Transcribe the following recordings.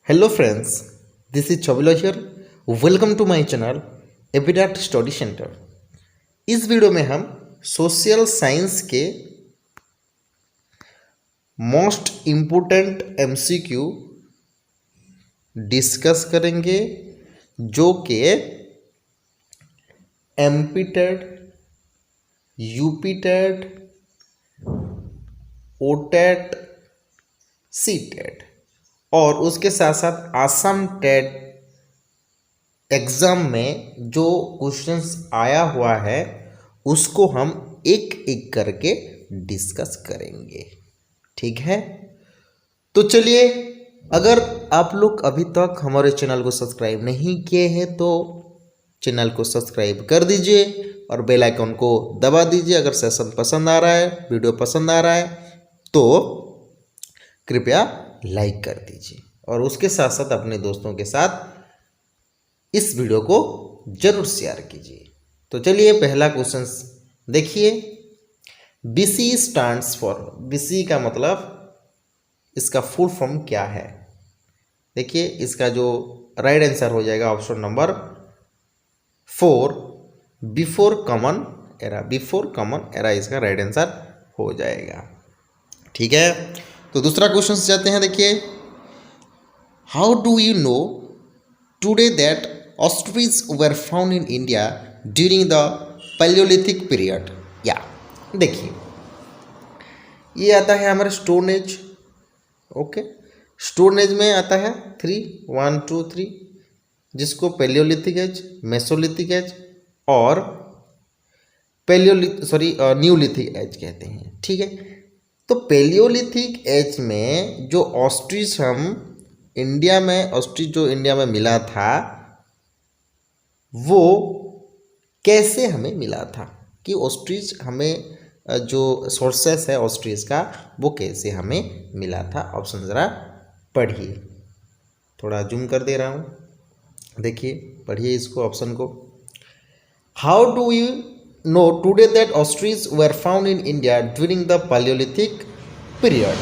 Hello friends, this is Chabila here. Welcome to my channel एबिडाट study centre. इस वीडियो में हम सोशल साइंस के मोस्ट इम्पोर्टेंट एमसीक्यू डिस्कस करेंगे जो कि MP TET, UP TET, OTET, C TET और उसके साथ साथ आसाम टेट एग्ज़ाम में जो क्वेश्चंस आया हुआ है उसको हम एक एक करके डिस्कस करेंगे। ठीक है, तो चलिए, अगर आप लोग अभी तक हमारे चैनल को सब्सक्राइब नहीं किए हैं तो चैनल को सब्सक्राइब कर दीजिए और बेल आइकन को दबा दीजिए। अगर सेशन पसंद आ रहा है, वीडियो पसंद आ रहा है तो कृपया लाइक कर दीजिए और उसके साथ साथ अपने दोस्तों के साथ इस वीडियो को जरूर शेयर कीजिए। तो चलिए, पहला क्वेश्चन देखिए। बीसी स्टैंड्स फॉर, बीसी का मतलब इसका फुल फॉर्म क्या है? देखिए, इसका जो राइट आंसर हो जाएगा option number 4, before common era. Before common era इसका राइट आंसर हो जाएगा। ठीक है, तो दूसरा क्वेश्चन जाते हैं। देखिए, how do you know today that ostriches were found in India during the Paleolithic period? या देखिए, ये आता है हमारे stone age. Okay, stone age में आता है 1 2 3, जिसको पेलियोलिथिक एज, मेसोलिथिक एज और न्यूलिथिक एज कहते हैं। ठीक है, तो पेलियोलिथिक एज में जो ऑस्ट्रिच हम इंडिया में, ऑस्ट्रिच जो इंडिया में मिला था वो कैसे हमें मिला था, कि ऑस्ट्रिच हमें जो सोर्सेस है ऑस्ट्रिच का वो कैसे हमें मिला था। ऑप्शन ज़रा पढ़िए, थोड़ा जूम कर दे रहा हूँ। देखिए, पढ़िए इसको, ऑप्शन को। How do you know today that ostrich were found in India during the Palaeolithic period?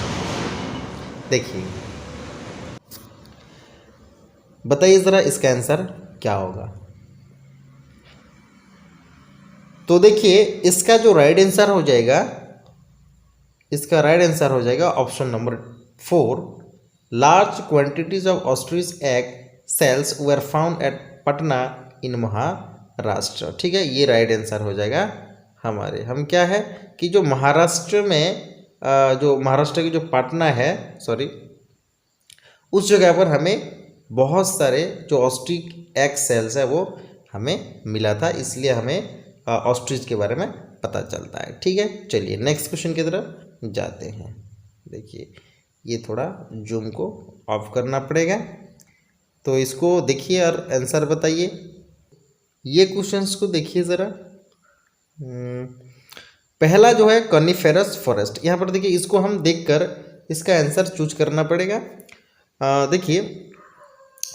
देखिए, बताइए ज़रा इसका आंसर क्या होगा। तो देखिए, इसका जो राइट आंसर हो जाएगा, इसका राइट आंसर हो जाएगा option number 4, large quantities of ostrich egg shells were found at Patna in Maharashtra. ठीक है, ये राइट आंसर हो जाएगा हमारे। हम क्या है कि जो महाराष्ट्र में जो महाराष्ट्र की जो पटना है, उस जगह पर हमें बहुत सारे जो ऑस्ट्रिच एग सेल्स है वो हमें मिला था, इसलिए हमें ऑस्ट्रिच के बारे में पता चलता है। ठीक है, चलिए नेक्स्ट क्वेश्चन की तरफ जाते हैं। देखिए, ये थोड़ा जूम को ऑफ करना पड़ेगा, तो इसको देखिए और आंसर बताइए। ये क्वेश्चंस को देखिए ज़रा। पहला जो है कॉनिफेरस फॉरेस्ट, यहाँ पर देखिए, इसको हम देखकर इसका आंसर चूज करना पड़ेगा। देखिए,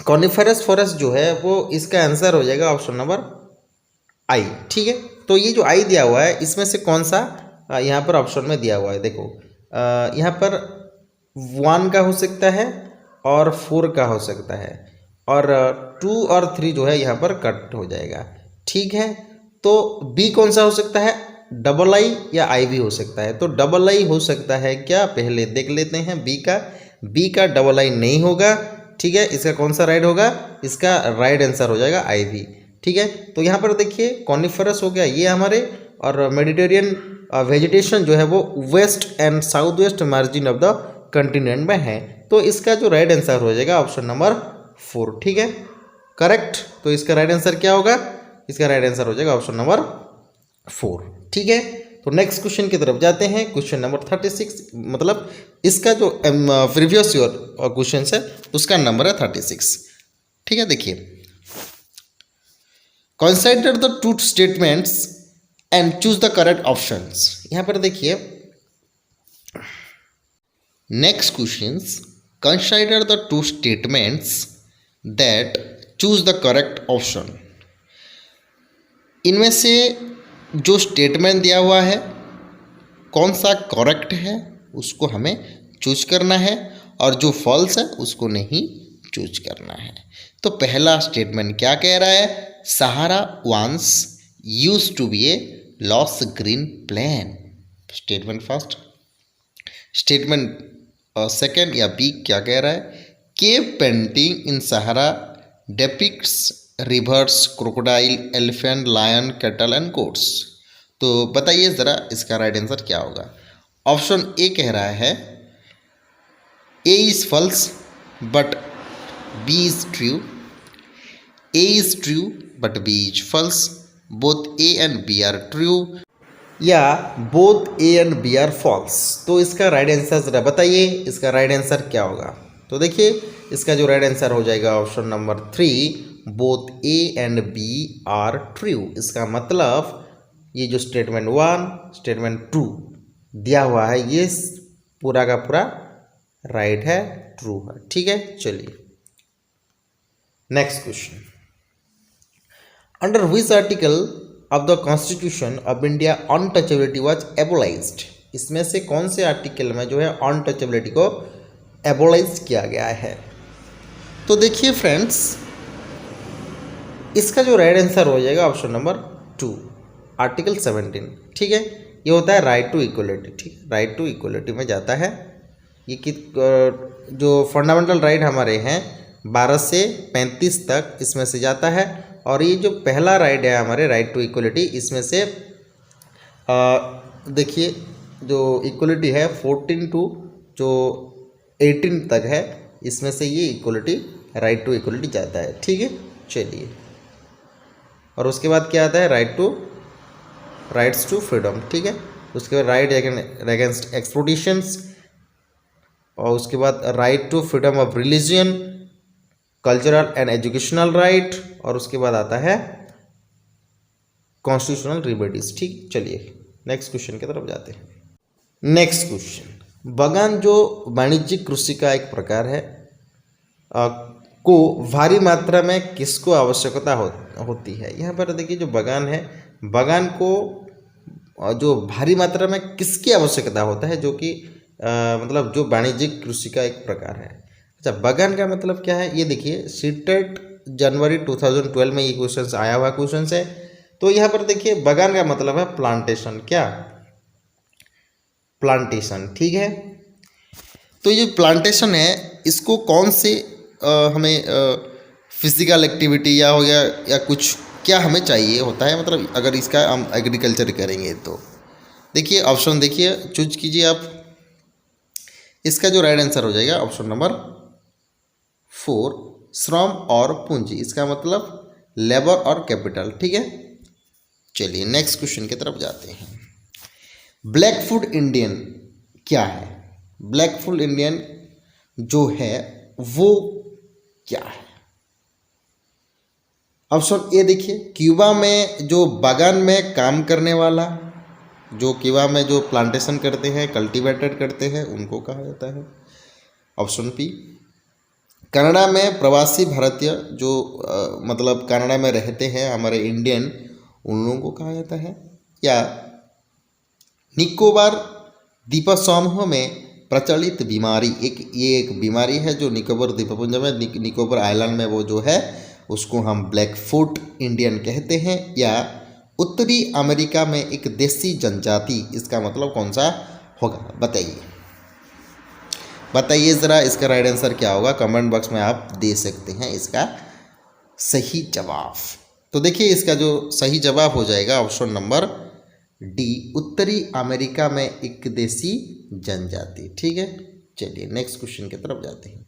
कॉनिफेरस फॉरेस्ट जो है वो इसका आंसर हो जाएगा ऑप्शन नंबर आई। ठीक है, तो ये जो आई दिया हुआ है इसमें से कौन सा यहाँ पर ऑप्शन में दिया हुआ है? देखो, यहाँ पर 1 का हो सकता है और 4 का हो सकता है और 2 और 3 जो है यहाँ पर कट हो जाएगा। ठीक है, तो बी कौन सा हो सकता है? डबल आई या आई भी हो सकता है। तो डबल आई हो सकता है क्या, पहले देख लेते हैं बी का डबल आई नहीं होगा। ठीक है, इसका कौन सा राइट होगा? इसका राइट आंसर हो जाएगा आई भी। ठीक है, तो यहाँ पर देखिए, कॉनिफरस हो गया ये हमारे, और मेडिटेरियन वेजिटेशन जो है वो west and south west margin of the continent में है। तो इसका जो राइट आंसर हो जाएगा ऑप्शन नंबर 4। ठीक है, करेक्ट। तो इसका राइट आंसर क्या होगा? इसका राइट आंसर हो जाएगा ऑप्शन नंबर 4। ठीक है, तो नेक्स्ट क्वेश्चन की तरफ जाते हैं। क्वेश्चन नंबर 36, मतलब इसका जो प्रीवियस ईयर क्वेश्चन है उसका नंबर है 36। ठीक है, देखिए, consider the two statements and choose the correct options. यहाँ पर देखिए, next questions, consider the two statements that choose the correct option. इनमें से जो स्टेटमेंट दिया हुआ है कौन सा करेक्ट है उसको हमें चूज करना है और जो फॉल्स है उसको नहीं चूज करना है। तो पहला स्टेटमेंट क्या कह रहा है, Sahara once used to be a lush green plain, statement first. Statement second या बी क्या कह रहा है, cave painting in Sahara depicts rivers, crocodile, elephant, lion, cattle and goats. तो बताइए ज़रा इसका राइट आंसर क्या होगा। ऑप्शन ए कह रहा है A is false but B is true, A is true but B is false, both A and B are true, या both A and B are false. तो इसका राइट आंसर ज़रा बताइए, इसका राइट आंसर क्या होगा। तो देखिए इसका जो राइट आंसर हो जाएगा option number 3, both A and B are true. इसका मतलब ये जो स्टेटमेंट 1 स्टेटमेंट 2 दिया हुआ है ये पूरा का पूरा राइट है, ट्रू है। ठीक है, चलिए next question. Under which article of the constitution of India untouchability was abolished. इसमें से कौन से आर्टिकल में जो है अनटचेबिलिटी को एबोलाइज किया गया है। तो देखिए फ्रेंड्स इसका जो राइट आंसर हो जाएगा ऑप्शन नंबर 2, आर्टिकल 17। ठीक है, ये होता है राइट टू इक्वलिटी। ठीक है, राइट टू इक्वलिटी में जाता है ये कि जो फंडामेंटल राइट हमारे हैं 12 से 35 तक इसमें से जाता है। और ये जो पहला राइट है हमारे राइट टू इक्वलिटी, इसमें से देखिए जो इक्वलिटी है 14 टू जो 18 तक है, इसमें से ये इक्वलिटी राइट टू इक्वलिटी जाता है। ठीक है, चलिए और उसके बाद क्या आता है, राइट्स टू फ्रीडम। ठीक है, उसके बाद राइट अगेंस्ट एक्सप्लोटेशंस, और उसके बाद right to freedom of religion, cultural and educational right, और उसके बाद आता है कॉन्स्टिट्यूशनल लिबर्टीज। ठीक, चलिए नेक्स्ट क्वेश्चन की तरफ जाते हैं। नेक्स्ट क्वेश्चन, बागान जो वाणिज्यिक कृषि का एक प्रकार है को भारी मात्रा में किसको आवश्यकता होती है। यहाँ पर देखिए जो बागान है, बागान को जो भारी मात्रा में किसकी आवश्यकता होता है, जो कि मतलब जो वाणिज्यिक कृषि का एक प्रकार है। अच्छा, बागान का मतलब क्या है, ये देखिए सीटेट जनवरी 2012 में ये क्वेश्चन आया हुआ क्वेश्चन है। तो यहाँ पर देखिए बागान का मतलब है प्लांटेशन, क्या प्लांटेशन। ठीक है, तो ये प्लांटेशन है, इसको कौन से हमें फिजिकल एक्टिविटी या हो गया या कुछ क्या हमें चाहिए होता है, मतलब अगर इसका हम एग्रीकल्चर करेंगे तो देखिए ऑप्शन देखिए चूज कीजिए आप। इसका जो राइट आंसर हो जाएगा ऑप्शन नंबर 4, श्रम और पूंजी। इसका मतलब लेबर और कैपिटल। ठीक है, चलिए नेक्स्ट क्वेश्चन की तरफ जाते हैं। ब्लैक फूड इंडियन क्या है, ब्लैक फूड इंडियन जो है वो क्या है। ऑप्शन ए देखिए, क्यूबा में जो बागान में काम करने वाला, जो क्यूबा में जो प्लांटेशन करते हैं, कल्टीवेटेड करते हैं, उनको कहा जाता है। ऑप्शन बी, कनाडा में प्रवासी भारतीय जो मतलब कनाडा में रहते हैं हमारे इंडियन, उन लोगों को कहा जाता है। या निकोबार द्वीप समूह में प्रचलित बीमारी, ये एक बीमारी है जो निकोबार द्वीपपुंज में, निकोबार आइलैंड में वो जो है उसको हम ब्लैक फूट इंडियन कहते हैं। या उत्तरी अमेरिका में एक देसी जनजाति, इसका मतलब कौन सा होगा, बताइए ज़रा इसका राइट आंसर क्या होगा। कमेंट बॉक्स में आप दे सकते हैं इसका सही जवाब। तो देखिए इसका जो सही जवाब हो जाएगा ऑप्शन नंबर डी, उत्तरी अमेरिका में एक देसी जनजाति। ठीक है, चलिए नेक्स्ट क्वेश्चन की तरफ जाते हैं।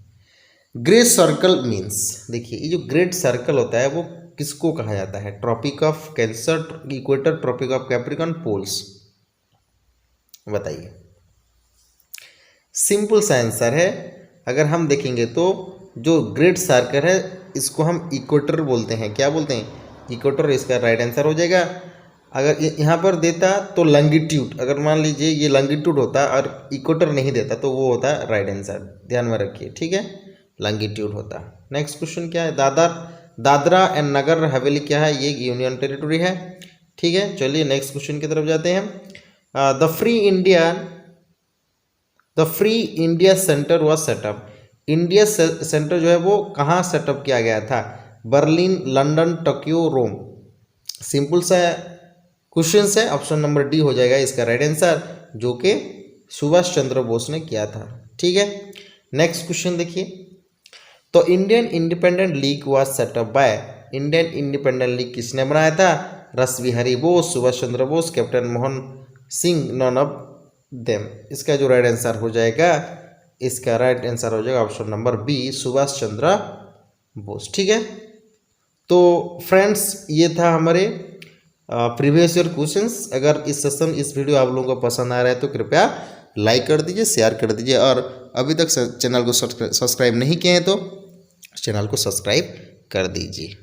ग्रेट सर्कल मीन्स, देखिए ये जो ग्रेट सर्कल होता है वो किसको कहा जाता है, tropic of Cancer, equator, tropic of Capricorn, poles, बताइए। सिंपल सा आंसर है, अगर हम देखेंगे तो जो ग्रेट सर्कल है इसको हम इक्वेटर बोलते हैं, क्या बोलते हैं, इक्वेटर। इसका राइट आंसर हो जाएगा। अगर यहाँ पर देता तो लॉन्गिट्यूड, अगर मान लीजिए ये लॉन्गिट्यूड होता और इक्वेटर नहीं देता तो वो होता राइट आंसर, ध्यान में रखिए। ठीक है, लॉन्गिट्यूड होता। नेक्स्ट क्वेश्चन क्या है, दादरा एंड नगर हवेली क्या है, ये यूनियन टेरिटरी है। ठीक है, चलिए नेक्स्ट क्वेश्चन की तरफ जाते हैं। The free India centre was setup, India centre जो है वो कहाँ सेटअप किया गया था? बर्लिन, लंदन, टोक्यो, रोम। सिंपल सा क्वेश्चन है, ऑप्शन नंबर डी हो जाएगा इसका राइट आंसर, जो कि सुभाष चंद्र बोस ने किया था। ठीक है, नेक्स्ट क्वेश्चन देखिए। तो Indian independent league was set up by, Indian independent league किसने बनाया था? Rasbihari Bose, Subhash Chandra Bose, captain Mohan Singh, none of them. इसका जो राइट आंसर हो जाएगा, इसका राइट आंसर हो जाएगा option number B, Subhash Chandra Bose. ठीक है, तो फ्रेंड्स ये था हमारे प्रीवियस ईयर क्वेश्चंस। अगर इस सेशन इस वीडियो आप लोगों को पसंद आ रहा है तो कृपया लाइक कर दीजिए, शेयर कर दीजिए, और अभी तक चैनल को सब्सक्राइब नहीं किए हैं तो चैनल को सब्सक्राइब कर दीजिए।